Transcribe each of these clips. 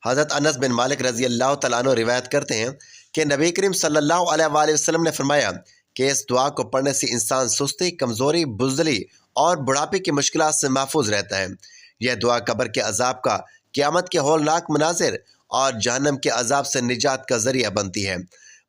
حضرت انس بن مالک رضی اللہ تعالیٰ عنہ روایت کرتے ہیں کہ نبی کریم صلی اللہ علیہ وآلہ وسلم نے فرمایا کہ اس دعا کو پڑھنے سے انسان سستی، کمزوری، بزدلی اور بڑھاپے کی مشکلات سے محفوظ رہتا ہے۔ یہ دعا قبر کے عذاب کا، قیامت کے ہولناک مناظر اور جہنم کے عذاب سے نجات کا ذریعہ بنتی ہے۔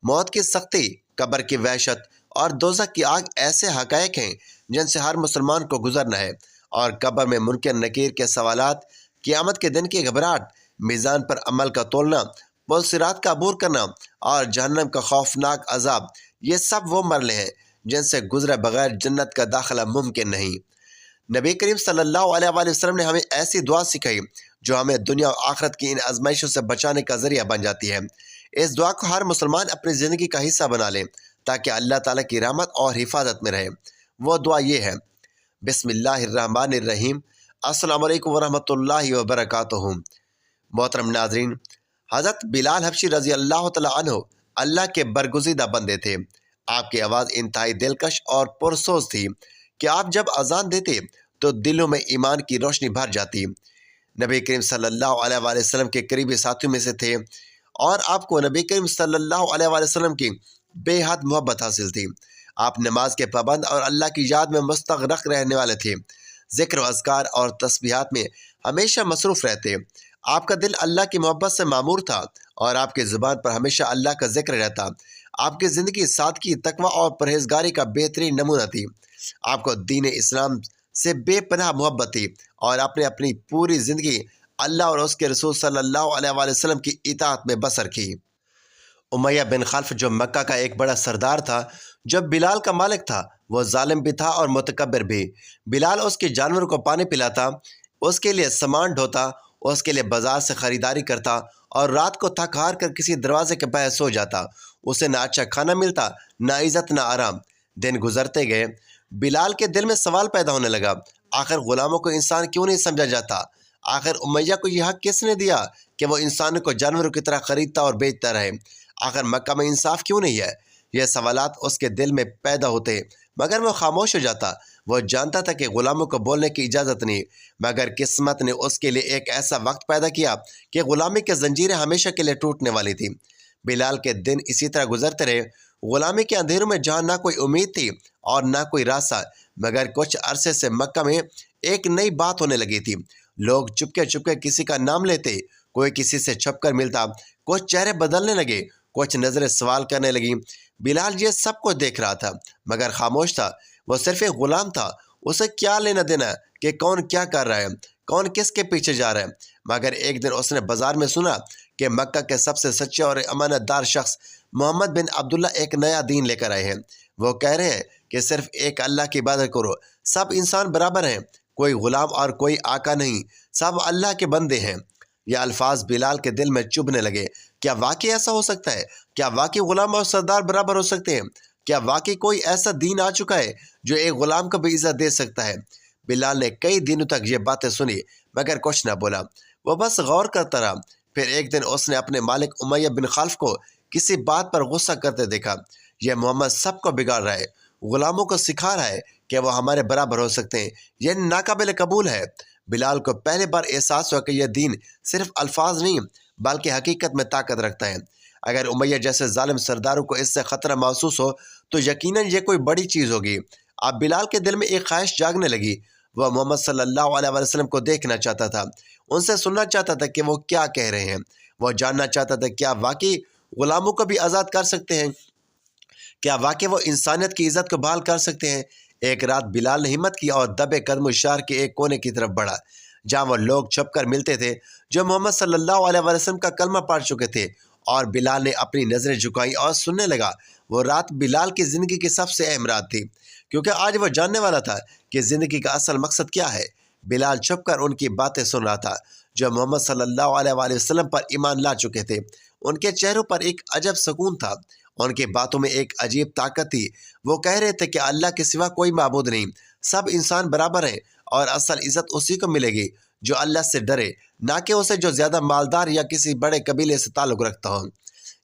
موت کی سختی، قبر کی وحشت اور دوزخ کی آگ ایسے حقائق ہیں جن سے ہر مسلمان کو گزرنا ہے، اور قبر میں منکر نکیر کے سوالات، قیامت کے دن کی گھبراہٹ، میزان پر عمل کا تولنا، پل صراط کا عبور کرنا اور جہنم کا خوفناک عذاب، یہ سب وہ مرحلے ہیں جن سے گزرے بغیر جنت کا داخلہ ممکن نہیں۔ نبی کریم صلی اللہ علیہ وآلہ وسلم نے ہمیں ایسی دعا سکھائی جو ہمیں دنیا و آخرت کی ان آزمائشوں سے بچانے کا ذریعہ بن جاتی ہے۔ اس دعا کو ہر مسلمان اپنی زندگی کا حصہ بنا لے تاکہ اللہ تعالیٰ کی رحمت اور حفاظت میں رہے۔ وہ دعا یہ ہے: بسم اللہ الرحمن الرحیم، السلام علیکم ورحمۃ اللہ وبرکاتہ۔ محترم ناظرین، حضرت بلال حبشی رضی اللہ تعالیٰ عنہ اللہ کے برگزیدہ بندے تھے۔ آپ کی آواز انتہائی دلکش اور پرسوز تھی کہ آپ جب اذان دیتے تو دلوں میں ایمان کی روشنی بھر جاتی۔ نبی کریم صلی اللہ علیہ وآلہ وسلم کے قریبی ساتھیوں میں سے تھے اور آپ کو نبی کریم صلی اللہ علیہ وآلہ وسلم کی بے حد محبت حاصل تھی۔ آپ نماز کے پابند اور اللہ کی یاد میں مستغرق رہنے والے تھے۔ ذکر و اذکار اور تسبیحات میں ہمیشہ مصروف رہتے۔ آپ کا دل اللہ کی محبت سے معمور تھا اور آپ کی زبان پر ہمیشہ اللہ کا ذکر رہتا۔ آپ کی زندگی سادگی، تقوی اور پرہیزگاری کا بہترین نمونہ تھی۔ آپ کو دین اسلام سے بے پناہ محبت تھی اور آپ نے اپنی پوری زندگی اللہ اور اس کے رسول صلی اللہ علیہ وآلہ وسلم کی اطاعت میں بسر کی۔ امیہ بن خلف جو مکہ کا ایک بڑا سردار تھا، جو بلال کا مالک تھا، وہ ظالم بھی تھا اور متکبر بھی۔ بلال اس کے جانوروں کو پانی پلاتا، اس کے لیے سامان ڈھوتا، اس کے لیے بازار سے خریداری کرتا اور رات کو تھک ہار کر کسی دروازے کے باہر سو جاتا۔ اسے نہ اچھا کھانا ملتا، نہ عزت، نہ آرام۔ دن گزرتے گئے، بلال کے دل میں سوال پیدا ہونے لگا، آخر غلاموں کو انسان کیوں نہیں سمجھا جاتا؟ آخر امیہ کو یہ حق کس نے دیا کہ وہ انسانوں کو جانوروں کی طرح خریدتا اور بیچتا رہے؟ آخر مکہ میں انصاف کیوں نہیں ہے؟ یہ سوالات اس کے دل میں پیدا ہوتے، مگر وہ خاموش ہو جاتا۔ وہ جانتا تھا کہ غلاموں کو بولنے کی اجازت نہیں، مگر قسمت نے اس کے لیے ایک ایسا وقت پیدا کیا کہ غلامی کے زنجیریں ہمیشہ کے لیے ٹوٹنے والی تھی۔ بلال کے دن اسی طرح گزرتے رہے، غلامی کے اندھیروں میں جہاں نہ کوئی امید تھی اور نہ کوئی راستہ، مگر کچھ عرصے سے مکہ میں ایک نئی بات ہونے لگی تھی۔ لوگ چپکے چپکے کسی کا نام لیتے، کوئی کسی سے چھپ کر ملتا، کچھ چہرے بدلنے لگے، کچھ نظریں سوال کرنے لگیں۔ بلال یہ سب کچھ دیکھ رہا تھا مگر خاموش تھا۔ وہ صرف ایک غلام تھا، اسے کیا لینا دینا کہ کون کیا کر رہا ہے، کون کس کے پیچھے جا رہا ہے۔ مگر ایک دن اس نے بازار میں سنا کہ مکہ کے سب سے سچے اور امانت دار شخص محمد بن عبداللہ ایک نیا دین لے کر آئے ہیں۔ وہ کہہ رہے ہیں کہ صرف ایک اللہ کی عبادت کرو، سب انسان برابر ہیں، کوئی غلام اور کوئی آقا نہیں، سب اللہ کے بندے ہیں۔ یہ الفاظ بلال کے دل میں چبھنے لگے۔ کیا واقعی ایسا ہو سکتا ہے؟ کیا واقعی غلام اور سردار برابر ہو سکتے ہیں؟ کیا واقعی کوئی ایسا دین آ چکا ہے جو ایک غلام کو بھی عزت دے سکتا ہے؟ بلال نے کئی دنوں تک یہ باتیں سنی مگر کچھ نہ بولا، وہ بس غور کرتا رہا۔ پھر ایک دن اس نے اپنے مالک امیہ بن خلف کو کسی بات پر غصہ کرتے دیکھا۔ یہ محمد سب کو بگاڑ رہا ہے، غلاموں کو سکھا رہا ہے کہ وہ ہمارے برابر ہو سکتے ہیں، یہ ناقابل قبول ہے۔ بلال کو پہلے بار احساس ہوا کہ یہ دین صرف الفاظ نہیں بلکہ حقیقت میں طاقت رکھتا ہے۔ اگر امیہ جیسے ظالم سرداروں کو اس سے خطرہ محسوس ہو تو یقیناً یہ کوئی بڑی چیز ہوگی۔ اب بلال کے دل میں ایک خواہش جاگنے لگی، وہ محمد صلی اللہ علیہ وسلم کو دیکھنا چاہتا تھا، ان سے سننا چاہتا تھا کہ وہ کیا کہہ رہے ہیں۔ وہ جاننا چاہتا تھا کیا واقعی غلاموں کو بھی آزاد کر سکتے ہیں، کیا واقعی وہ انسانیت کی عزت کو بحال کر سکتے ہیں۔ ایک رات بلال نے ہمت کی اور دبے قدم شہر کے ایک کونے کی طرف بڑھا جہاں وہ لوگ چھپ کر ملتے تھے جو محمد صلی اللہ علیہ وسلم کا کلمہ پڑھ چکے تھے، اور بلال نے اپنی نظریں جھکائیں اور سننے لگا۔ وہ رات بلال کی زندگی کی سب سے اہم رات تھی کیونکہ آج وہ جاننے والا تھا کہ زندگی کا اصل مقصد کیا ہے۔ بلال چھپ کر ان کی باتیں سن رہا تھا جو محمد صلی اللہ علیہ وسلم پر ایمان لا چکے تھے۔ ان کے چہروں پر ایک عجب سکون تھا، ان کی باتوں میں ایک عجیب طاقت تھی۔ وہ کہہ رہے تھے کہ اللہ کے سوا کوئی معبود نہیں، سب انسان برابر ہیں اور اصل عزت اسی کو ملے گی جو اللہ سے ڈرے، نہ کہ اسے جو زیادہ مالدار یا کسی بڑے قبیلے سے تعلق رکھتا ہو۔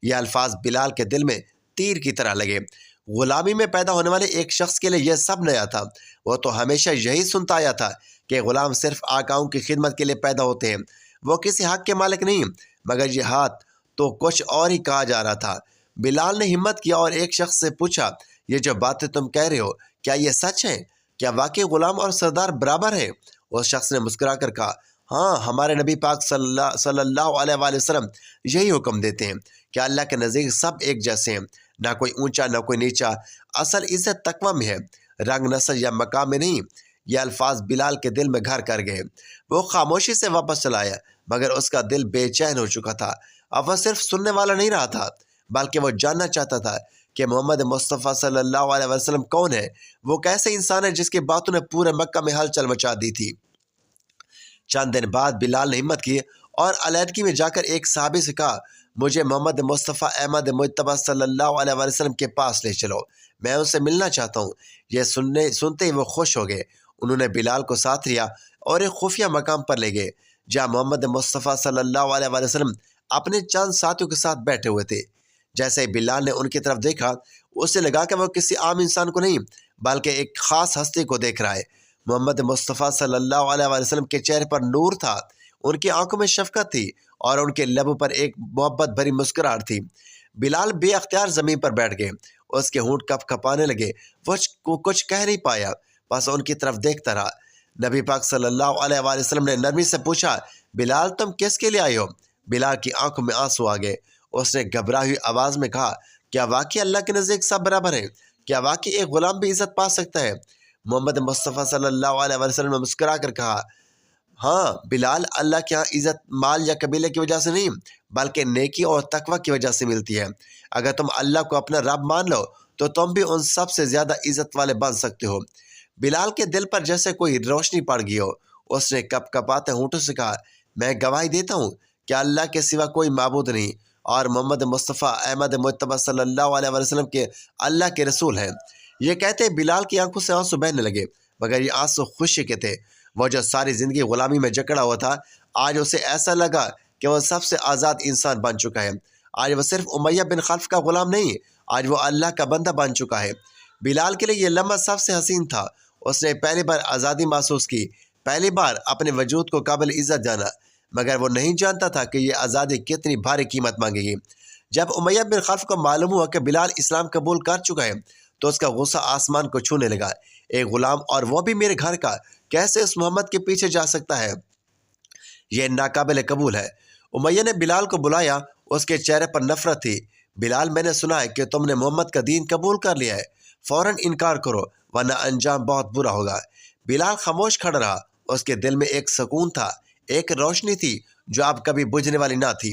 یہ الفاظ بلال کے دل میں تیر کی طرح لگے۔ غلامی میں پیدا ہونے والے ایک شخص کے لیے یہ سب نیا تھا۔ وہ تو ہمیشہ یہی سنتا آیا تھا کہ غلام صرف آقاؤں کی خدمت کے لیے پیدا ہوتے ہیں، وہ کسی حق کے مالک نہیں، مگر یہ ہاتھ تو کچھ اور ہی کہا جا رہا تھا۔ بلال نے ہمت کیا اور ایک شخص سے پوچھا، یہ جو باتیں تم کہہ رہے ہو کیا یہ سچ ہے؟ کیا واقعی غلام اور سردار برابر ہے؟ اس شخص نے مسکرا کر کہا، ہاں، ہمارے نبی پاک صلی اللہ علیہ وآلہ وسلم یہی حکم دیتے ہیں کہ اللہ کے نزدیک سب ایک جیسے ہیں، نہ کوئی اونچا نہ کوئی نیچا، اصل عزت تقوی میں ہے، رنگ نسل یا مقام میں نہیں۔ یہ الفاظ بلال کے دل میں گھر کر گئے۔ وہ خاموشی سے واپس چلا آیا، مگر اس کا دل بے چین ہو چکا تھا۔ اب وہ صرف سننے والا نہیں رہا تھا، بلکہ وہ جاننا چاہتا تھا کہ محمد مصطفیٰ صلی اللہ علیہ وسلم کون ہے، وہ کیسے انسان ہے جس کی باتوں نے پورے مکہ میں ہلچل مچا دی تھی۔ چند دن بعد بلال نے ہمت کی اور علیحدگی میں جا کر ایک صحابی سے کہا، مجھے محمد مصطفیٰ احمد مجتبیٰ صلی اللہ علیہ وسلم کے پاس لے چلو، میں ان سے ملنا چاہتا ہوں۔ یہ سنتے ہی وہ خوش ہو گئے۔ انہوں نے بلال کو ساتھ لیا اور ایک خفیہ مقام پر لے گئے جہاں محمد مصطفیٰ صلی اللہ علیہ وسلم اپنے چند ساتھیوں کے ساتھ بیٹھے ہوئے تھے۔ جیسے ہی بلال نے ان کی طرف دیکھا، اسے لگا کہ وہ کسی عام انسان کو نہیں بلکہ ایک خاص ہستی کو دیکھ رہا ہے۔ محمد مصطفیٰ صلی اللہ علیہ وسلم کے چہرے پر نور تھا، ان کی آنکھوں میں شفقت تھی اور ان کے لبوں پر ایک محبت بھری مسکراہٹ تھی۔ بلال بے اختیار زمین پر بیٹھ گئے، اس کے ہونٹ کپ کپانے لگے، وہ کچھ کہہ نہیں پایا، بس ان کی طرف دیکھتا رہا۔ نبی پاک صلی اللہ علیہ وسلم نے نرمی سے پوچھا، بلال تم کس کے لیے آئے ہو؟ بلال کی آنکھوں میں آنسو آ گئے۔ اس نے گھبرائی ہوئی آواز میں کہا، کیا واقعی اللہ کے نزدیک سب برابر ہیں؟ کیا واقعی ایک غلام بھی عزت پا سکتا ہے؟ محمد مصطفیٰ صلی اللہ علیہ وسلم نے مسکرا کر کہا، ہاں بلال، اللہ کے ہاں عزت مال یا قبیلے کی وجہ سے نہیں بلکہ نیکی اور تقوی کی وجہ سے ملتی ہے۔ اگر تم اللہ کو اپنا رب مان لو تو تم بھی ان سب سے زیادہ عزت والے بن سکتے ہو۔ بلال کے دل پر جیسے کوئی روشنی پڑ گئی ہو، اس نے کپ کپاتے ہونٹوں سے کہا، میں گواہی دیتا ہوں کہ اللہ کے سوا کوئی معبود نہیں اور محمد مصطفیٰ احمد مجتبیٰ صلی اللہ علیہ وسلم کے اللہ کے رسول ہیں۔ یہ کہتے بلال کی آنکھوں سے آنسو بہنے لگے، مگر یہ آنسو خوشی کے تھے۔ وہ جو ساری زندگی غلامی میں جکڑا ہوا تھا، آج اسے ایسا لگا کہ وہ سب سے آزاد انسان بن چکا ہے۔ آج وہ صرف امیہ بن خلف کا غلام نہیں، آج وہ اللہ کا بندہ بن چکا ہے۔ بلال کے لیے یہ لمحہ سب سے حسین تھا۔ اس نے پہلی بار آزادی محسوس کی، پہلی بار اپنے وجود کو قابل عزت جانا، مگر وہ نہیں جانتا تھا کہ یہ آزادی کتنی بھاری قیمت مانگے گی۔ جب امیہ بن خلف کو معلوم ہوا کہ بلال اسلام قبول کر چکا ہے تو اس کا غصہ آسمان کو چھونے لگا۔ ایک غلام اور وہ بھی میرے گھر کا کیسے اس محمد کے پیچھے جا سکتا ہے؟ یہ ناقابل قبول ہے۔ امیہ نے بلال کو بلایا، اس کے چہرے پر نفرت تھی۔ بلال، میں نے سنا ہے کہ تم نے محمد کا دین قبول کر لیا ہے، فوراً انکار کرو ورنہ انجام بہت برا ہوگا۔ بلال خاموش کھڑا رہا، اس کے دل میں ایک سکون تھا، ایک روشنی تھی جو اب کبھی بجھنے والی نہ تھی۔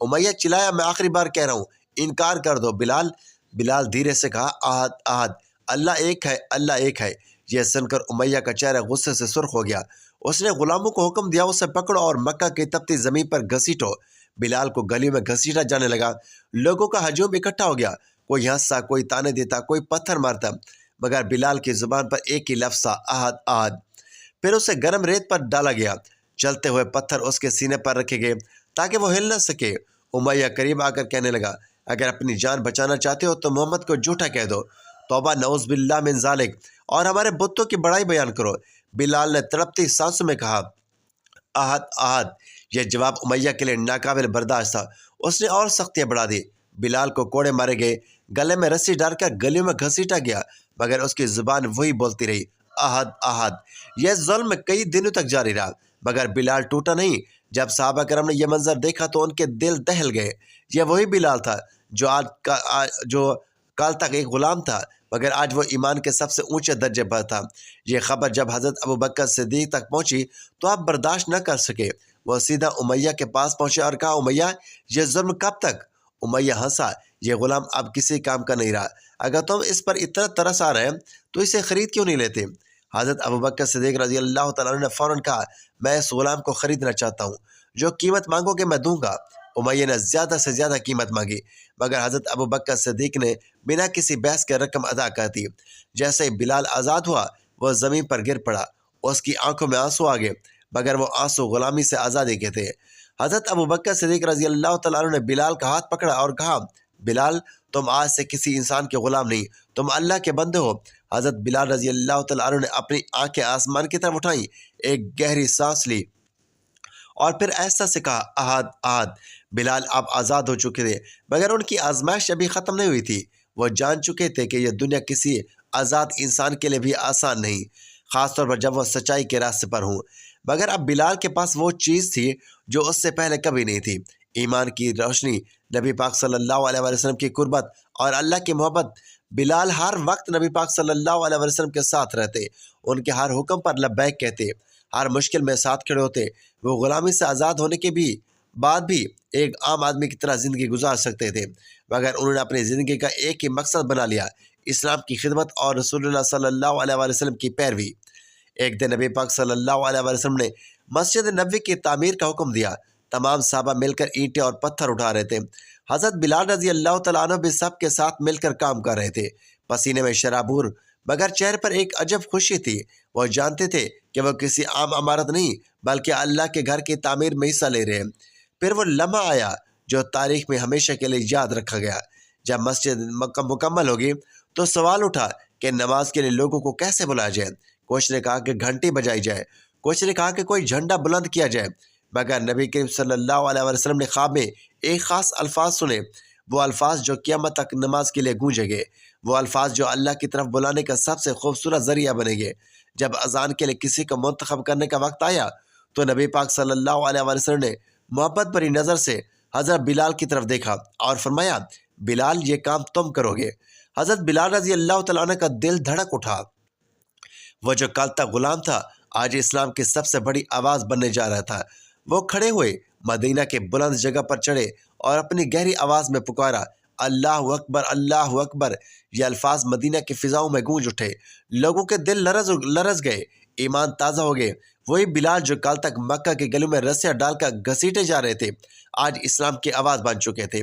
امیہ چلایا، میں آخری بار کہہ رہا ہوں، انکار کر دو بلال۔ بلال دھیرے سے کہا، احد احد، اللہ ایک ہے، اللہ ایک ہے۔ یہ سن کر امیہ کا چہرہ غصے سے سرخ ہو گیا۔ اس نے غلاموں کو حکم دیا، اسے پکڑو اور مکہ کی تپتی زمین پر گھسیٹو۔ بلال کو گلی میں گھسیٹا جانے لگا۔ لوگوں کا ہجوم اکٹھا ہو گیا، کوئی ہنستا، کوئی تانے دیتا، کوئی پتھر مارتا، مگر بلال کی زبان پر ایک ہی لفظ تھا، احد احد۔ پھر اسے گرم ریت پر ڈالا گیا، چلتے ہوئے پتھر اس کے سینے پر رکھے گئے تاکہ وہ ہل نہ سکے۔ امیہ قریب آ کر کہنے لگا، اگر اپنی جان بچانا چاہتے ہو تو محمد کو جھوٹا کہہ دو، توبہ نعوذ باللہ من ذالک، اور ہمارے بتوں کی بڑائی بیان کرو۔ بلال نے تڑپتی سانسوں میں کہا، احد احد۔ یہ جواب امیہ کے لیے ناقابل برداشت تھا۔ اس نے اور سختیاں بڑھا دی۔ بلال کو کوڑے مارے گئے، گلے میں رسی ڈال کر گلیوں میں گھسیٹا گیا، مگر اس کی زبان وہی بولتی رہی، احد احد۔ یہ ظلم کئی دنوں تک جاری رہا، مگر بلال ٹوٹا نہیں۔ جب صحابہ کرام نے یہ منظر دیکھا تو ان کے دل دہل گئے۔ یہ وہی بلال تھا جو کل تک ایک غلام تھا، مگر آج وہ ایمان کے سب سے اونچے درجے پر تھا۔ یہ خبر جب حضرت ابوبکر صدیق تک پہنچی تو آپ برداشت نہ کر سکے۔ وہ سیدھا امیہ کے پاس پہنچے اور کہا، امیہ، یہ ظلم کب تک؟ امیہ ہنسا، یہ غلام اب کسی کام کا نہیں رہا، اگر تم اس پر اتنا ترس آ رہے ہیں تو اسے خرید کیوں نہیں لیتے؟ حضرت ابوبکر صدیق رضی اللہ تعالیٰ عنہ نے فوراً کہا، میں اس غلام کو خریدنا چاہتا ہوں، جو قیمت مانگو گے میں دوں گا۔ امیہ نے زیادہ سے زیادہ قیمت مانگی، مگر حضرت ابوبکر صدیق نے بنا کسی بحث کے رقم ادا کر دی۔ جیسے ہی بلال آزاد ہوا، وہ زمین پر گر پڑا، اس کی آنکھوں میں آنسو آ گئے، مگر وہ آنسو غلامی سے آزادی کے تھے۔ حضرت ابوبکر صدیق رضی اللہ تعالیٰ عنہ نے بلال کا ہاتھ پکڑا اور کہا، بلال، تم آج سے کسی انسان کے غلام نہیں، تم اللہ کے بندے ہو۔ حضرت بلال رضی اللہ تعالیٰ عنہ نے اپنی آنکھیں آسمان کی طرف اٹھائیں، ایک گہری سانس لی اور پھر ایسا سے کہا احد احد۔ بلال اب آزاد ہو چکے تھے، مگر ان کی آزمائش ابھی ختم نہیں ہوئی تھی۔ وہ جان چکے تھے کہ یہ دنیا کسی آزاد انسان کے لیے بھی آسان نہیں، خاص طور پر جب وہ سچائی کے راستے پر ہوں۔ مگر اب بلال کے پاس وہ چیز تھی جو اس سے پہلے کبھی نہیں تھی، ایمان کی روشنی، نبی پاک صلی اللہ علیہ وسلم کی قربت اور اللہ کی محبت۔ بلال ہر وقت نبی پاک صلی اللہ علیہ وسلم کے ساتھ رہتے، ان کے ہر حکم پر لبیک کہتے، ہر مشکل میں ساتھ کھڑے ہوتے۔ وہ غلامی سے آزاد ہونے کے بعد بھی ایک عام آدمی کی طرح زندگی گزار سکتے تھے، مگر انہوں نے اپنی زندگی کا ایک ہی مقصد بنا لیا، اسلام کی خدمت اور رسول اللہ صلی اللہ علیہ وسلم کی پیروی۔ ایک دن نبی پاک صلی اللہ علیہ وسلم نے مسجد نبوی کی تعمیر کا حکم دیا۔ تمام صحابہ مل کر اینٹیں اور پتھر اٹھا رہے تھے۔ حضرت بلال رضی اللہ تعالیٰ عنہ بھی سب کے ساتھ مل کر کام کر رہے تھے، پسینے میں شرابور، مگر چہرے پر ایک عجب خوشی تھی۔ وہ جانتے تھے کہ وہ کسی عام عمارت نہیں بلکہ اللہ کے گھر کی تعمیر میں حصہ لے رہے ہیں۔ پھر وہ لمحہ آیا جو تاریخ میں ہمیشہ کے لیے یاد رکھا گیا۔ جب مسجد مکمل ہوگی تو سوال اٹھا کہ نماز کے لیے لوگوں کو کیسے بلایا جائے۔ کچھ نے کہا کہ گھنٹی بجائی جائے، کچھ نے کہا کہ کوئی جھنڈا بلند کیا جائے، مگر نبی کریم صلی اللہ علیہ وسلم نے خواب میں ایک خاص الفاظ سنے، وہ الفاظ جو قیامت تک نماز کے لیے گونجیں گے، وہ الفاظ جو اللہ کی طرف بلانے کا سب سے خوبصورت ذریعہ بنے گے۔ جب اذان کے لیے کسی کو منتخب کرنے کا وقت آیا تو نبی پاک صلی اللہ علیہ وسلم نے محبت بھری نظر سے حضرت بلال کی طرف دیکھا اور فرمایا، بلال یہ کام تم کرو گے۔ حضرت بلال رضی اللہ تعالیٰ عنہ کا دل دھڑک اٹھا۔ وہ جو کل تک غلام تھا آج اسلام کی سب سے بڑی آواز بننے جا رہا تھا۔ وہ کھڑے ہوئے، مدینہ کے بلند جگہ پر چڑھے اور اپنی گہری آواز میں پکارا، اللہ اکبر اللہ اکبر۔ یہ الفاظ مدینہ کی فضاؤں میں گونج اٹھے، لوگوں کے دل لرز گئے، ایمان تازہ ہو گئے۔ وہی بلال جو کل تک مکہ کے گلیوں میں رسیاں ڈال کر گھسیٹے جا رہے تھے آج اسلام کی آواز بن چکے تھے۔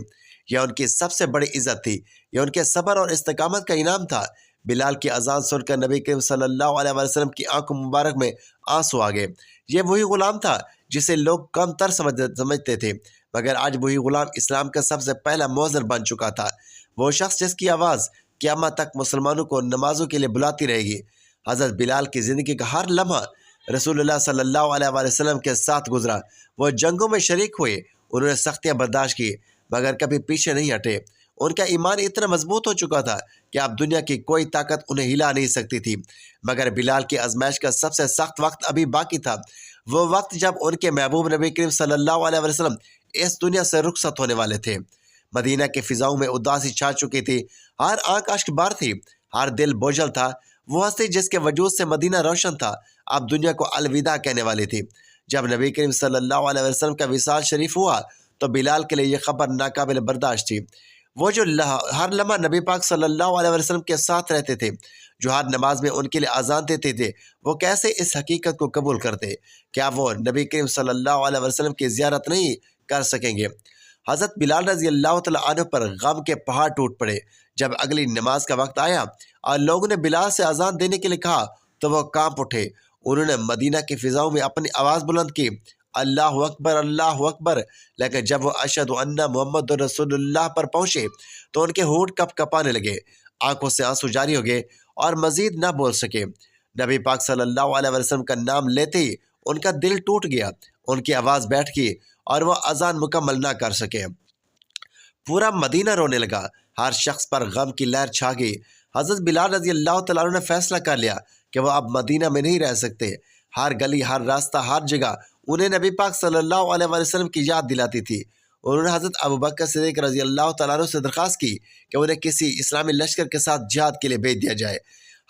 یہ ان کی سب سے بڑی عزت تھی، یہ ان کے صبر اور استقامت کا انعام تھا۔ بلال کی اذان سن کر نبی کریم صلی اللہ علیہ وسلم کی آنکھوں مبارک میں آنسو آ گئے۔ یہ وہی غلام تھا جسے لوگ کم تر سمجھتے تھے، مگر آج وہی غلام اسلام کا سب سے پہلا مؤذن بن چکا تھا، وہ شخص جس کی آواز قیامت تک مسلمانوں کو نمازوں کے لیے بلاتی رہے گی۔ حضرت بلال کی زندگی کا ہر لمحہ رسول اللہ صلی اللہ علیہ وسلم کے ساتھ گزرا۔ وہ جنگوں میں شریک ہوئے، انہوں نے سختیاں برداشت کی، مگر کبھی پیچھے نہیں ہٹے۔ ان کا ایمان اتنا مضبوط ہو چکا تھا کہ اب دنیا کی کوئی طاقت انہیں ہلا نہیں سکتی تھی۔ مگر بلال کی آزمائش کا سب سے سخت وقت ابھی باقی تھا، وہ وقت جب ان کے محبوب نبی کریم صلی اللہ علیہ وسلم اس دنیا سے رخصت ہونے والے تھے۔ مدینہ کی فضاؤں میں اداسی چھا چکی تھی، ہر آنکھ اشک بار تھی، ہر دل بوجھل تھا۔ وہ ہستی جس کے وجود سے مدینہ روشن تھا اب دنیا کو الوداع کہنے والی تھی۔ جب نبی کریم صلی اللہ علیہ وسلم کا وصال شریف ہوا تو بلال کے لیے یہ خبر ناقابل برداشت تھی۔ وہ جو ہر لمحہ نبی پاک صلی اللہ علیہ وسلم کے ساتھ رہتے تھے، جو ہر نماز میں ان کے لیے اذان دیتے تھے، وہ کیسے اس حقیقت کو قبول کرتے؟ کیا وہ نبی کریم صلی اللہ علیہ وسلم کی زیارت نہیں کر سکیں گے؟ حضرت بلال رضی اللہ تعالیٰ عنہ پر غم کے پہاڑ ٹوٹ پڑے۔ جب اگلی نماز کا وقت آیا اور لوگوں نے بلال سے اذان دینے کے لیے کہا تو وہ کانپ اٹھے۔ انہوں نے مدینہ کی فضاؤں میں اپنی آواز بلند کی، اللہ اکبر، لیکن جب وہ اشہد ان محمد رسول اللہ پر پہنچے تو ان کے ہونٹ کپ کپانے لگے، آنکھوں سے آنسو جاری ہو گئے اور مزید نہ بول سکے۔ نبی پاک صلی اللہ علیہ وسلم کا نام لیتے ہی ان کا دل ٹوٹ گیا، ان کی آواز بیٹھ گئی اور وہ اذان مکمل نہ کر سکے۔ پورا مدینہ رونے لگا، ہر شخص پر غم کی لہر چھا گئی۔ حضرت بلال رضی اللہ تعالیٰ عنہ نے فیصلہ کر لیا کہ وہ اب مدینہ میں نہیں رہ سکتے۔ ہر گلی، ہر راستہ، ہر جگہ انہیں نبی پاک صلی اللہ علیہ وسلم کی یاد دلاتی تھی۔ انہوں نے حضرت ابوبکر صدیق رضی اللہ تعالیٰ عنہ سے درخواست کی کہ انہیں کسی اسلامی لشکر کے ساتھ جہاد کے لیے بھیج دیا جائے۔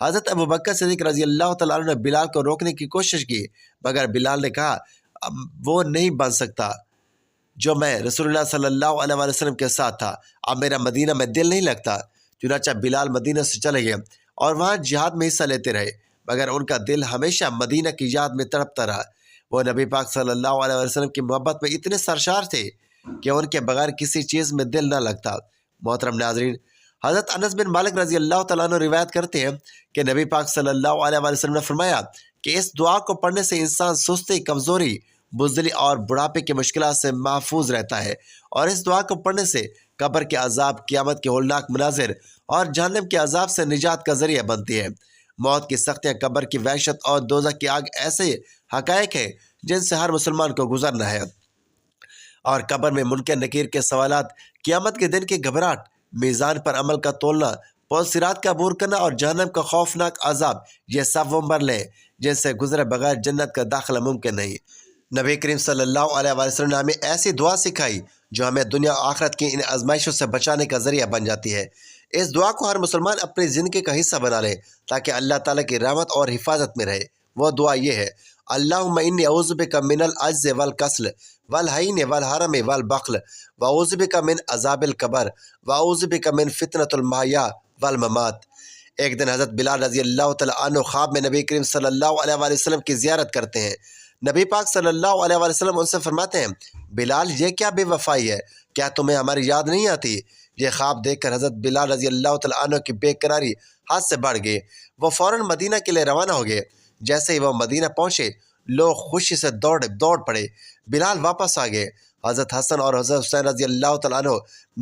حضرت ابوبکر صدیق رضی اللہ تعالیٰ عنہ نے بلال کو روکنے کی کوشش کی، مگر بلال نے کہا وہ نہیں بن سکتا جو میں رسول اللہ صلی اللہ علیہ وسلم کے ساتھ تھا، اب میرا مدینہ میں دل نہیں لگتا۔ چنانچہ بلال مدینہ سے چلے گئے اور وہاں جہاد میں حصہ لیتے رہے، مگر ان کا دل ہمیشہ مدینہ کی یاد میں تڑپتا رہا۔ وہ نبی پاک صلی اللہ علیہ وسلم کی محبت میں اتنے سرشار تھے کہ ان کے بغیر کسی چیز میں دل نہ لگتا۔ محترم ناظرین، حضرت انس بن مالک رضی اللہ تعالیٰ عنہ روایت کرتے ہیں کہ نبی پاک صلی اللہ علیہ وسلم نے فرمایا کہ اس دعا کو پڑھنے سے انسان سستی، کمزوری، بزدلی اور بڑھاپے کی مشکلات سے محفوظ رہتا ہے، اور اس دعا کو پڑھنے سے قبر کے عذاب، قیامت کے ہولناک مناظر اور جہنم کے عذاب سے نجات کا ذریعہ بنتی ہے۔ موت کی سختیاں، قبر کی وحشت اور دوزخ کی آگ ایسے حقائق ہیں جن سے ہر مسلمان کو گزرنا ہے، اور قبر میں منکر نکیر کے سوالات، قیامت کے دن کی گھبراہٹ، میزان پر عمل کا تولنا، پل صراط کا عبور کرنا اور جہنم کا خوفناک عذاب، یہ سب وہ مرحلے جن سے گزرے بغیر جنت کا داخلہ ممکن نہیں۔ نبی کریم صلی اللہ علیہ وآلہ وسلم نے ہمیں ایسی دعا سکھائی جو ہمیں دنیا و آخرت کی ان آزمائشوں سے بچانے کا ذریعہ بن جاتی ہے۔ اس دعا کو ہر مسلمان اپنی زندگی کا حصہ بنا لے تاکہ اللہ تعالیٰ کی رحمت اور حفاظت میں رہے۔ وہ دعا یہ ہے: اللہم انی اعوذ بک من العجز والکسل والحین والحرم والبخل واعوذ بک من عذاب القبر واعوذ بک من فتنۃ المحیا والممات۔ ایک دن حضرت بلال رضی اللہ تعالیٰ عنہ خواب میں نبی کریم صلی اللہ علیہ وآلہ وسلم کی زیارت کرتے ہیں۔ نبی پاک صلی اللہ علیہ وآلہ وسلم ان سے فرماتے ہیں: بلال، یہ کیا بے وفائی ہے؟ کیا تمہیں ہماری یاد نہیں آتی؟ یہ خواب دیکھ کر حضرت بلال رضی اللہ تعالیٰ عنہ کی بے قراری حد سے بڑھ گئی۔ وہ فوراً مدینہ کے لیے روانہ ہو گئے۔ جیسے ہی وہ مدینہ پہنچے، لوگ خوشی سے دوڑ پڑے۔ بلال واپس آ گئے۔ حضرت حسن اور حضرت حسین رضی اللہ تعالیٰ عنہ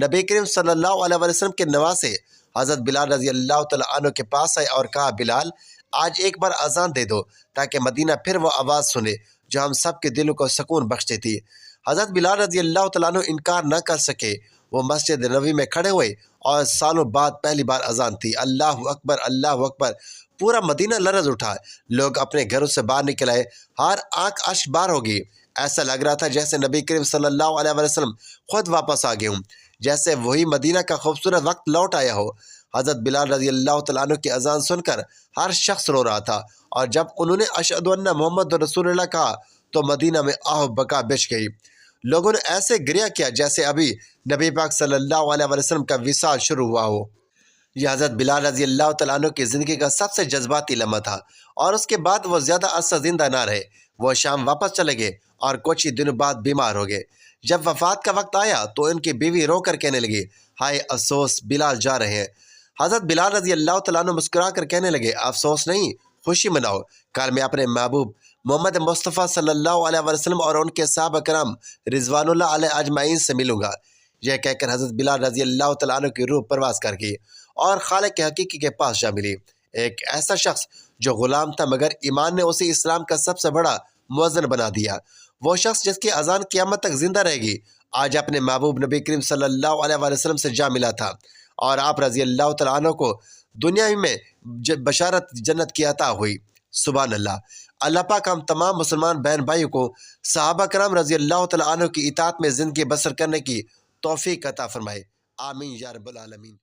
نبی کریم صلی اللہ علیہ وآلہ وسلم کے نواسے حضرت بلال رضی اللہ تعالیٰ عنہ کے پاس آئے اور کہا: بلال، آج ایک بار اذان دے دو تاکہ مدینہ پھر وہ آواز سنے جو ہم سب کے دلوں کو سکون بخشتی تھی۔ حضرت بلال رضی اللہ تعالیٰ عنہ انکار نہ کر سکے۔ وہ مسجد نبوی میں کھڑے ہوئے اور سالوں بعد پہلی بار اذان تھی۔ اللہ اکبر، اللہ اکبر! پورا مدینہ لرز اٹھا۔ لوگ اپنے گھروں سے باہر نکل آئے۔ ہر آنکھ اشک بار ہو گئی۔ ایسا لگ رہا تھا جیسے نبی کریم صلی اللہ علیہ وآلہ وسلم خود واپس آ گئے ہوں، جیسے وہی مدینہ کا خوبصورت وقت لوٹ آیا ہو۔ حضرت بلال رضی اللہ تعالیٰ عنہ کی اذان سن کر ہر شخص رو رہا تھا، اور جب انہوں نے اشہد ان محمد رسول اللہ کہا تو مدینہ میں آہ بکا بچ گئی۔ لوگوں نے ایسے گریہ کیا جیسے ابھی نبی پاک صلی اللہ علیہ وآلہ وسلم کا وصال شروع ہوا ہو۔ یہ حضرت بلال رضی اللہ تعالیٰ عنہ کی زندگی کا سب سے جذباتی لمحہ تھا، اور اس کے بعد وہ زیادہ عرصہ زندہ نہ رہے۔ وہ شام واپس چلے گئے اور کچھ ہی دنوں بعد بیمار ہو گئے۔ جب وفات کا وقت آیا تو ان کی بیوی رو کر کہنے لگی: ہائے افسوس، بلال جا رہے ہیں۔ حضرت بلال رضی اللہ تعالیٰ عنہ مسکرا کر کہنے لگے: افسوس نہیں، خوشی مناؤ، کل میں اپنے محبوب محمد مصطفیٰ صلی اللہ علیہ وسلم اور ان کے صحابہ کرام رضوان اللہ علیہ اجمعین سے ملوں گا۔ یہ کہہ کر حضرت بلال رضی اللہ تعالیٰ عنہ کی روح پرواز کر گئی اور خالق حقیقی کے پاس جا ملی۔ ایک ایسا شخص جو غلام تھا مگر ایمان نے اسے اسلام کا سب سے بڑا مؤذن بنا دیا۔ وہ شخص جس کی اذان قیامت تک زندہ رہے گی، آج اپنے محبوب نبی کریم صلی اللہ علیہ وسلم سے جا ملا تھا، اور آپ رضی اللہ تعالیٰ عنہ کو دنیا میں بشارت جنت کی عطا ہوئی۔ سبحان اللہ! اللہ پاک ہم تمام مسلمان بہن بھائیوں کو صحابہ کرام رضی اللہ تعالیٰ عنہ کی اطاعت میں زندگی بسر کرنے کی توفیق عطا فرمائے۔ آمین یا رب العالمین۔